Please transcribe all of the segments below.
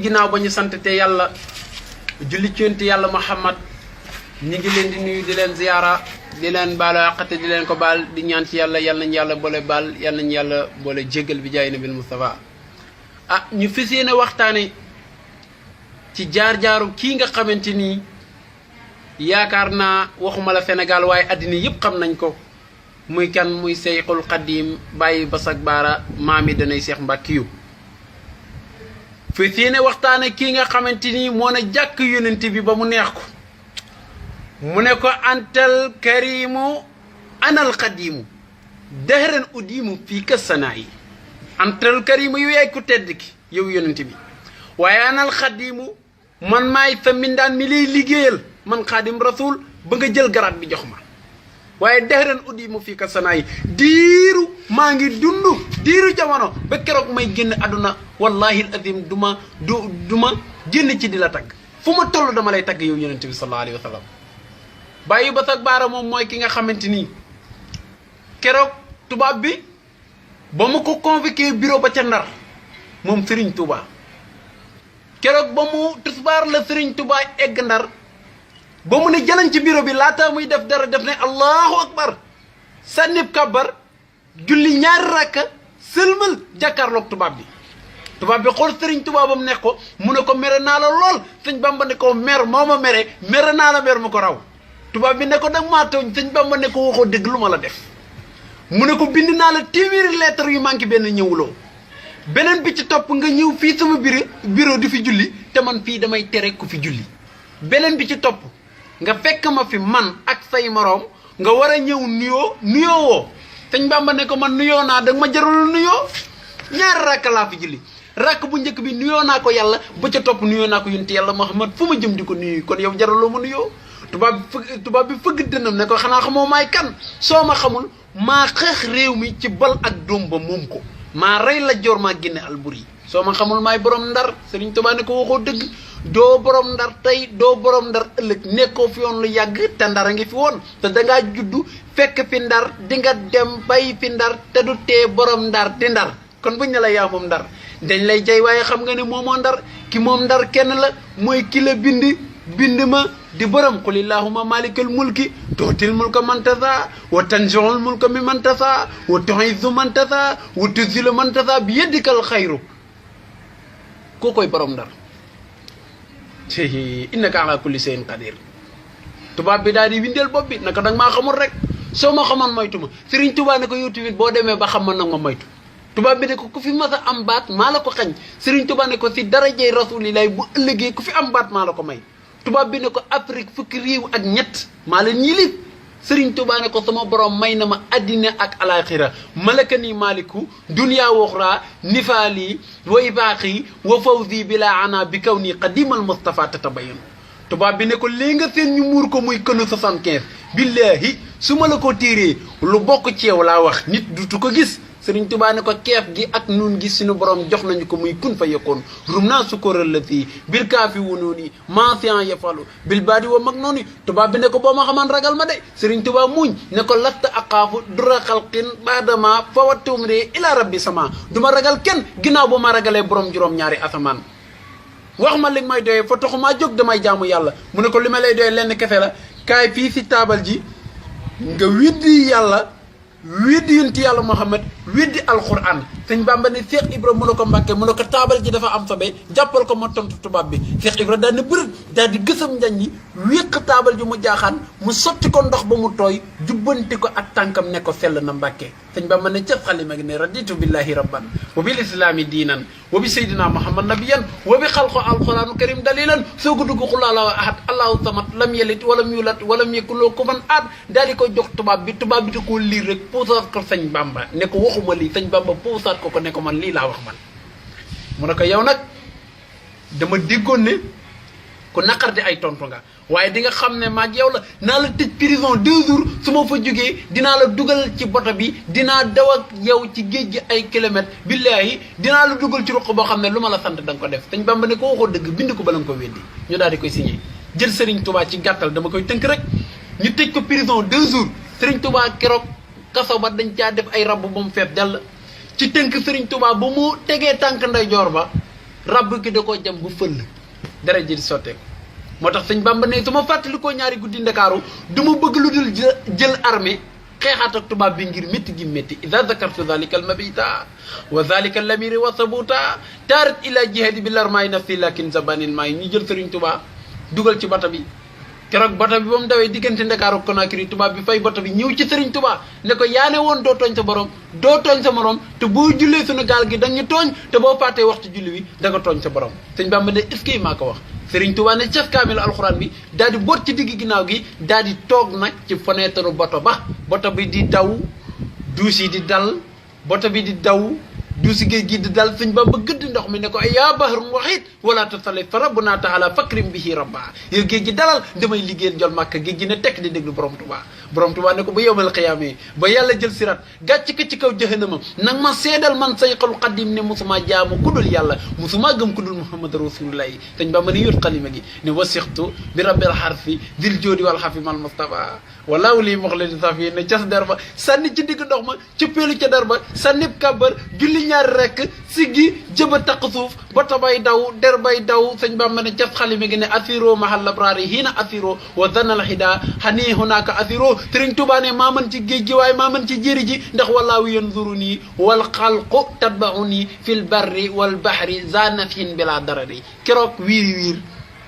ginnaaw ba ñu sant te yàlla julli ci yonent yàlla Muhammad ñi ngi leen di nuyu di leen ziyaara di leen baalu àq te di leen ko baal di ñaan ci yàlla yal nañu yàlla boole baal yal nañu yàlla boole jéggal bi jaay nabil Mustafa ñu fas yéene waxtaane ci jaar-jaaru kii nga xamante ni yaakaar naa waxuma la Sénégal waaye àddina yëpp xam nañ ko muy kan muy Seyxul Xadiim bàyyi basak baara maami danay Seex Mbàkkiyu fas yéene waxtaane kii nga xamante ni moo na jàkk yonent bi ba mu neex ko mu ne ko antal karimu anal xadiimu dahran udiimu fii ka sanaa yi antal karimu yow yaay ku tedd ki yow yonent bi waaye anal xadiimu man maay sa mindaan mi lay liggéeyal man xaadim rasul ba nga jël garaat bi jox ma waaye dahran udiimu fii ka sanaa yi diiru maa ngi dund diiru jamono ba keroog may génn àdduna wallahi azim duma génn ci di la tagg fu ma toll dama lay tagg yow yonent bi sallallahu alayhi wa sallam bàyyi ba sag baara moom mooy ki nga xamante ni keroog tubaab bi ba mu ko convoqué bureau ba ca Ndar moom Serigne Touba keroog ba mu tisbaar la Serigne Touba egg Ndar ba mu ne jëlañ ci bureau bi laata muy def dara def ne allahu akbar sànnib kabar julli ñaari rakka sëlmal jàkkaarloog tubaab bi xool Serigne Touba ba mu nekk ko mu ne ko mere naa la lool sëñ Bamba ne ko mer moo ma mere naa la mer mu ko raw tubaab bi ne ko danga maa tooñ sëñ Bamba ne ko waxoo dëgg lu ma la def mu ne ko bind naa la téeméeri lettre yu manqué benn ñëwuloo beneen bi ci topp nga ñëw fii sama bureau di fi julli te man fii damay tere ku fi julli beneen bi ci topp nga fekk ma fi man ak say moroom nga war a ñëw nuyoo woo sëñ Bamba ne ko man nuyoo naa danga ma jarul nuyoo ñaari rakk laa fi julli rakk bu njëkk bi nuyoo naa ko yàlla ba ca topp nuyoo naa ko yonent yàlla Muhammad fu ma jëm di ko nuyu kon yow jaraloo ma nuyoo tubaab bi fëgg dënam ne ko xanaa xamoo maay kan soo ma xamul maa xeex réew mi ci bal ak doom ba moom ko maa rey la joor maa génne Alburi soo ma xamul maay borom Ndar Serigne Touba ne ko waxoo dëgg doo borom Ndar tey doo borom Ndar ëllëg nekkoo fi woon lu yàgg te Ndar a ngi fi woon te dangaa juddu fekk fi Ndar di nga dem bay fi Ndar te du tee borom Ndar di Ndar kon buñ ne la yaa moom Ndar dañ lay jay waaye xam nga ne moomoo Ndar ki moom Ndar kenn la mooy ki la bind ma di borom qul illahumma malikal mulki tuutil mulka man tasa wa tanzi'ul mulka mimman tasa wa tu'izzu man tasa wa tuzillu man tasa bi yadikal xayru koo koy borom Ndar innaka ala kulli shay'in qadir tubaab bi daal di windeel bopp bi naka danga maa xamul rek soo ma xamoon moytu ma Serigne Touba ne ko yow tamit boo demee ba xam ma nag ma moytu tubaab bi ne ko ku fi mas a am baat maa la ko xañ Serigne Touba ne ko si darajey rasulillahi bu ëllëgee ku fi am baat maa la ko may tubaab bi ne ko Afrique fukki réew ak ñett maa leen ñilif Serigne Touba ne ko sama borom may na ma addina ak alaxira malaka ni maliku dunya waxra nifaali wa ibaqi wa fawzi bila ana bi kaw nii qadimal Mustafa tatabayan tubaab bi ne ko léegi nga seen ñu muur ko muy kënu 75 billahi su ma la ko téeree lu bokk ci yow laa wax nit dutu ko gis Serigne Touba ne ko keef gi ak nun gi suñu borom jox nañu ko muy kun fa yekkoon rum naa sukóoral la fii bil kaafi wu noonu mention yafalu bil baadi wa mag noonu tubaab bi ne ko boo ma xaman ragal ma de Serigne Touba muñ ne ko lasta aqaafu dura xalqin baadama fawattum de ila rabbi sama du ma ragal kenn ginnaaw ba ma ragalee borom juróom-ñaari asamaan wax ma li may doyee fa taxumaa jóg damay jaamu yàlla mu ne ko li ma lay doyee lenn kese la kaay fii si taabal ji nga widdi yàlla weddi yonent yàlla Muhammad weddi alquran sëñ Bamba ne Cheikh Ibra mu ne ko Mbàkke mu ne ko taabal ji dafa am sobe jàppal ko ma tontu tubaab bi Cheikh Ibra daal ne bërët daal di gësam njañ ñi wéq taabal ji mu jaaxaan mu sotti ko ndox ba mu tooy jubbanti ko ak tànkam ne ko sell na Mbàkke sëñ Bamba ne cëf xalima gi ne raditu billahi rabban wa bil islami diinan wa bi sayyidina Muhammad nabiyan wa bi xalqo alquranu karim dalilan soo ko dugg xul allahu ahad allahu samad lam yelit walam yulat walam yakun lahu kufuwan ahad daal di koy jox tubaab bi da koo liir rek puusaat ko sëñ Bamba ne ko waxuma lii sëñ Bamba puusaat ko ne ko man lii laa wax man mu ne ko yow nag dama déggoon ne ku naqar di ay tontu nga waaye di nga xam ne maag yow la naa la tëj prison 2 jours su ma fa jógee dinaa la dugal ci boto bi dinaa daw ak yow ci géej gi ay kilomètres billaahi dinaa la dugal ci ruq boo xam ne lu ma la sant da nga ko def sëñ Bamba ne ko waxoo dëgg bind ko bala nga ko weddi ñu daal di koy signé jël Serigne Touba ci gàttal dama koy tënk rek ñu tëj ko prison 2 jours Serigne Touba keroog kaso ba dañ caa def ay rabb ba mu feet dell ci tënk Serigne Touba ba mu tegee tànk ndeyjoor ba rabb ki da koo jam bu fëll dara ji di sotteeku moo tax sëñ Bamba ne su ma fàttalikoo ñaari guddi Ndakaaru du ma bëgg lu dul jël armée xeexaat ak tubaab bi ngir métti gi métti ida zakartu dhalika al mabita wa dhalika al lamiri wa sabuta taarat ila jihadi bi larmaay nafsi lakin zabanil maay ñu jël Sëriñ Tuubaa dugal ci bato bi keroog bato bi ba mu dawee diggante Ndakaaru Conakry tubaab bi fay bato bi ñëw ci Sëriñ Tuubaa ne ko yaane woon doo tooñ sa borom doo tooñ sa morom te boo jullee suñu gaal gi dañu tooñ te boo fàttee waxtu julli wi da nga tooñ sa borom sëñ Bamba ne est-ce que maa ko wax Sëriñ Tuubaa ne cas kaamil alxuraan bi daal di boot ci digg ginnaaw gi daal di toog nag ci fenêtre bato ba bato bi di daw duus yi di dal bato bi di daw duusi géej gi di dal sëñ Bamba gëdd ndox mi ne ko ay yaa bahrun waxiit wala tasali fa rabbuna taala fakrim bihi rabba yow géej gi dalal damay liggéeyal jol màkk géej gi ne tekk di déglu borom Tuubaa ne ko ba yowmal xiyaamee ba yàlla jël sirat gàcc ko ci kaw jahannama nag ma seedal man sayxul xadim ne musuma jaamu kudul yàlla musuma gëm kudul muhammad rasulullahi sëñ Bamba ne yóot xalima gi ne wasixtu bi rabbil xarfi dil joodi wal xafi mal mustafa walaaw lii moxledi safi ne cas der ba sànni ci digg ndox ma cëppeelu ca der ba sànnib kàbbar julli ñaari rekk siggi jëba taq suuf bata bay daw der bay daw sëñ Bamba ne cas xalima gi ne asiro mahal labrari hiina asiro wa danal xida xanii hunaka asiro Sëriñ Tuubaa ne maa mën ci géej gi waaye maa mën ci jëri ji ndax walaahu yanzuru nii wal xalqu tatbaxu nii fil barri wal bahri zanafin bila darari keroog wiir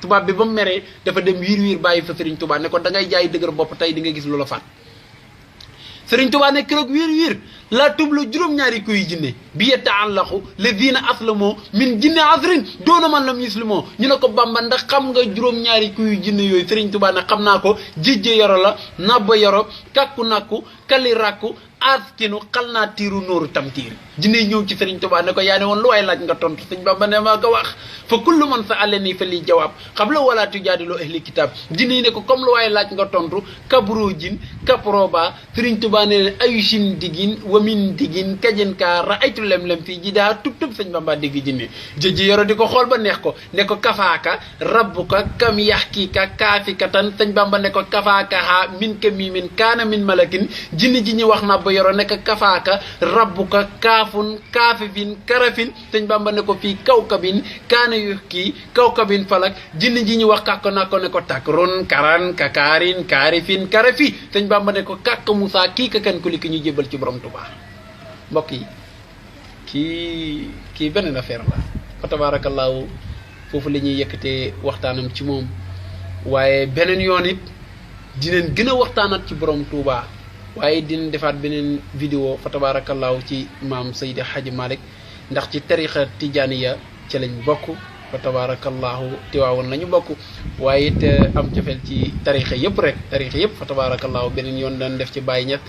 tubaab bi ba mu meree dafa dem wiir bàyyi fa Sëriñ Tuubaa ne ko da ngay jaay dëgër bopp tey di nga gis lu la faat Sëriñ Tuubaa ne keroog wiir laa tublu juróom-ñaari kuy jinne bi yataallaqu ladina aslamoo min jinne asrin doona man lam yuslimoo ñu ne ko Bamba ndax xam nga juróom-ñaari kuy jinne yooyu Sëriñ Tuubaa ne xam naa ko jijje yoro la nabba yoro kakku nakku kali rakku askinu xal naa tiiru nóoru tam tiir jinne ñëw ci Sëriñ Tuubaa ne ko yaa ne woon lu waay laaj nga tontu sëñ Bamba ne maa ko wax fa kullu man sa àlle nii fa lii jawaab xam la wala tujaadiloo ahli kitaab jinne yi ne ko comme lu waay laaj nga tontu kabro jin kaproba Sëriñ Tuubaa ne ayu sin digin wamin digin kajin ka raaytu lem-lem fii ji daa tub sëñ Bamba dégg jinne jëji yoro di ko xool ba neex ko ne ko kafaaka rabbuka kam yax kii ka kaafikatan sëñ Bamba ne ko kafaaka ha min ka mimin kaana min malakin jinne ji ñu wax na ba yoro nekk kafaaka rabbuka kaafun kaafifin karafin sëñ Bamba ne ko fii kawkabin kaana yu kii kawkabin falak jinne ji ñu wax kàkko na ko ne ko takrun karan kakaarin kaarifin karafi sëñ Bamba ne ko kàkk Moussa kii ka kan ku li ki ñu jébal ci borom Tuubaa mbokk yi kii beneen affaire la fa tabaarakallaahu foofu la ñuy yëkkatee waxtaanam ci moom waaye beneen yoon it dinañ gën a waxtaanat ci borom Tuubaa waaye dinañ defaat beneen vidéo fa tabaarakallaahu ci maam Seydi Hadji Malick ndax ci tarixa tijaaniya ca lañ bokk fa tabaarakallaahu Tiwaawoon lañu bokk waaye it am cofeel ci tarixa yëpp rek tarixa yëpp fa tabaarakallaahu beneen yoon dañ def ci Baay Ñas